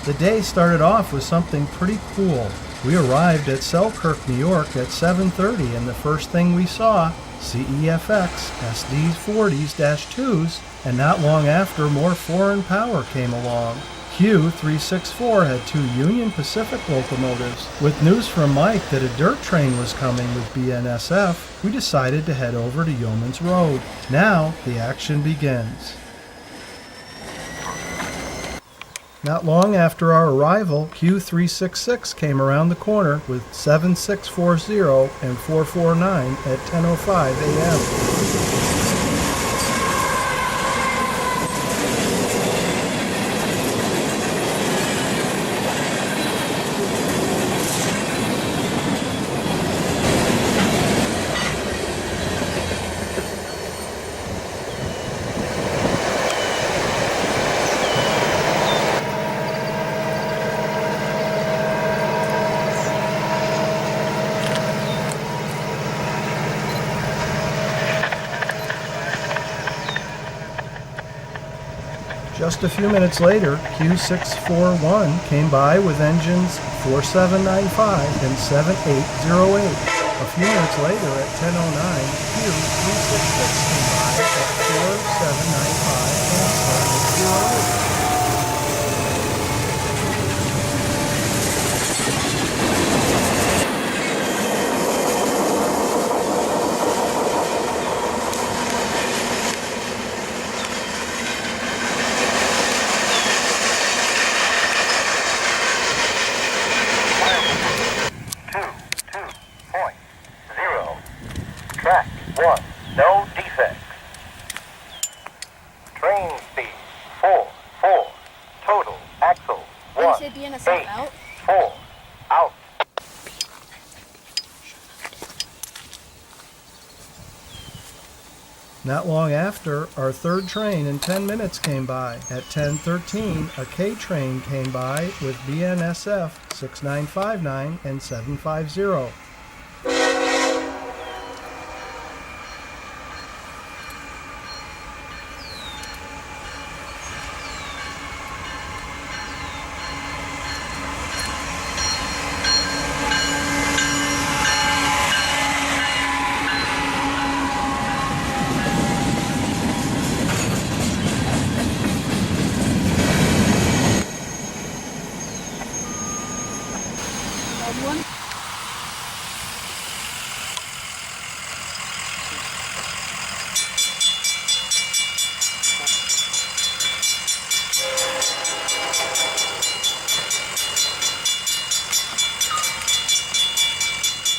The day started off with something pretty cool. We arrived at Selkirk, New York at 7:30, and the first thing we saw, CEFX SD40-2s, and not long after, more foreign power came along. Q364 had 2 Union Pacific locomotives. With news from Mike that a dirt train was coming with BNSF, we decided to head over to Youmans Road. Now, the action begins. Not long after our arrival, Q366 came around the corner with 7640 and 449 at 10:05 a.m. Just a few minutes later, Q641 came by with engines 4795 and 7808. A few minutes later at 10:09, Q366 came by at 4795 and 7808. Track 1, no defects. Train speed 4, total axle 1, BNSF 8, out? 4, out. Not long after, our third train in 10 minutes came by. At 10:13, a K train came by with BNSF 6959 and 750. One.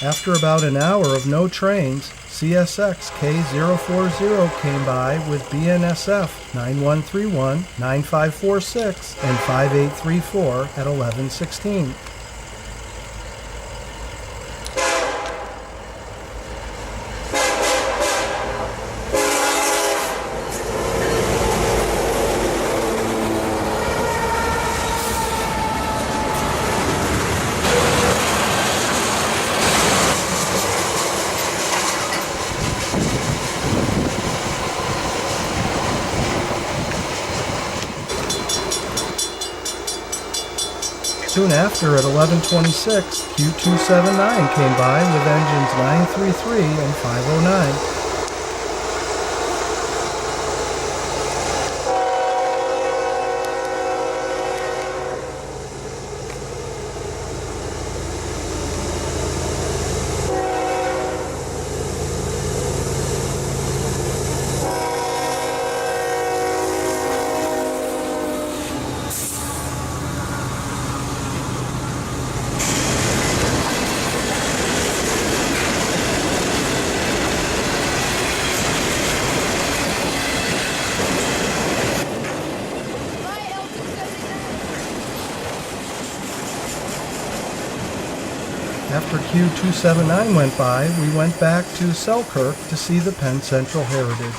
After about an hour of no trains, CSX K040 came by with BNSF 9131, 9546, and 5834 at 11:16. Soon after, at 11:26, Q279 came by with engines 933 and 509. After Q279 went by, we went back to Selkirk to see the Penn Central Heritage.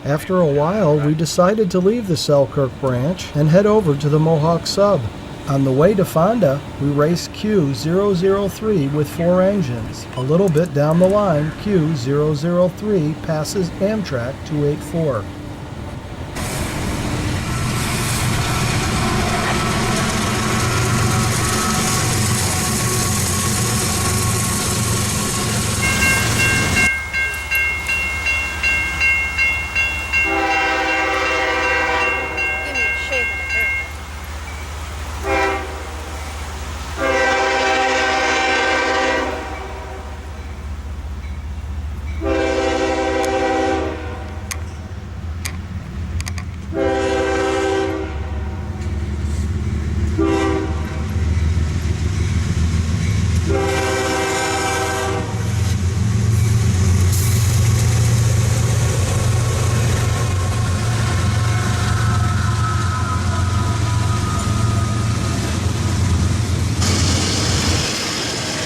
After a while, we decided to leave the Selkirk Branch and head over to the Mohawk Sub. On the way to Fonda, we raced Q003 with 4 engines. A little bit down the line, Q003 passes Amtrak 284.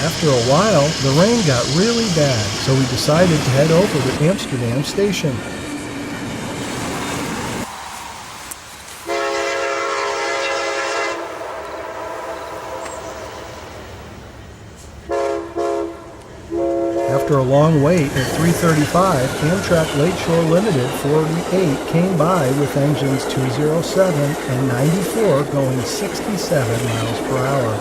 After a while, the rain got really bad, so we decided to head over to Amsterdam Station. After a long wait at 3:35, Amtrak Lakeshore Limited 48 came by with engines 207 and 94 going 67 miles per hour.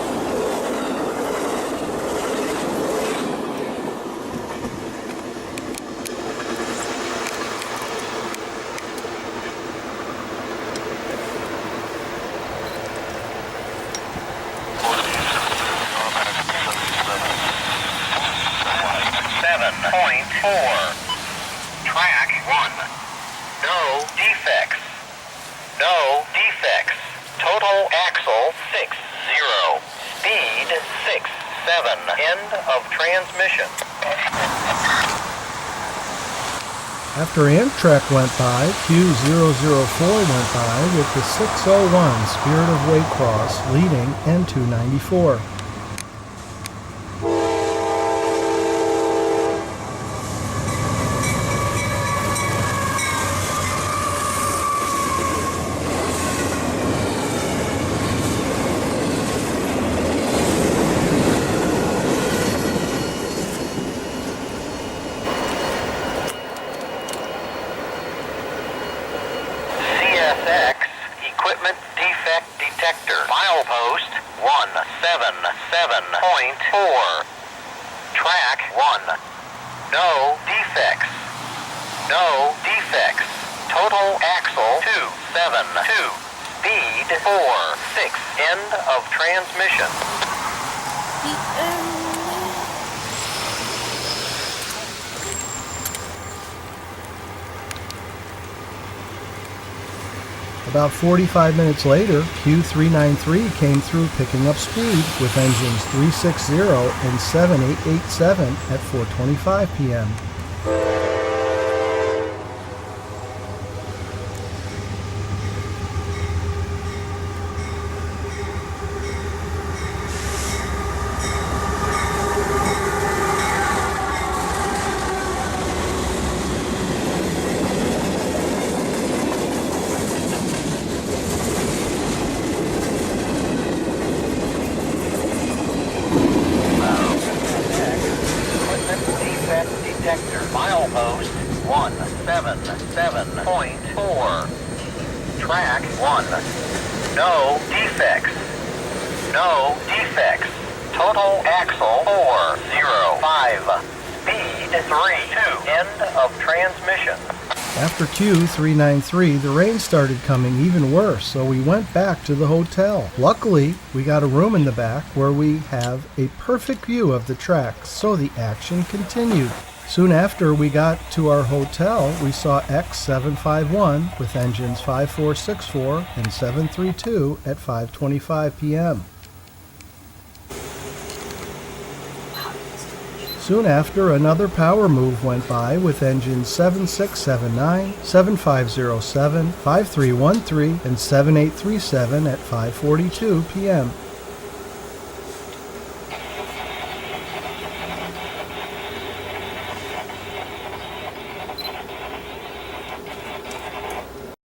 Track 1. No defects. No defects. Total axle 60. Speed 67. End of transmission. After Amtrak went by, Q004 went by with the 601 Spirit of Waycross leading N294. CSX Equipment Defect Detector. Milepost 177.4. Track 1. No defects. No defects. Total axle 272. Speed 46. End of transmission. About 45 minutes later, Q393 came through picking up speed with engines 360 and 7887 at 4:25 p.m. Detector. Milepost 177.4. Track 1. No defects. No defects. Total axle 405. Speed 32. End of transmission. After Q393, the rain started coming even worse, so we went back to the hotel. Luckily, we got a room in the back where we have a perfect view of the tracks, so the action continued. Soon after we got to our hotel, we saw X751 with engines 5464 and 732 at 5:25 p.m. Soon after, another power move went by with engines 7679, 7507, 5313, and 7837 at 5:42 p.m.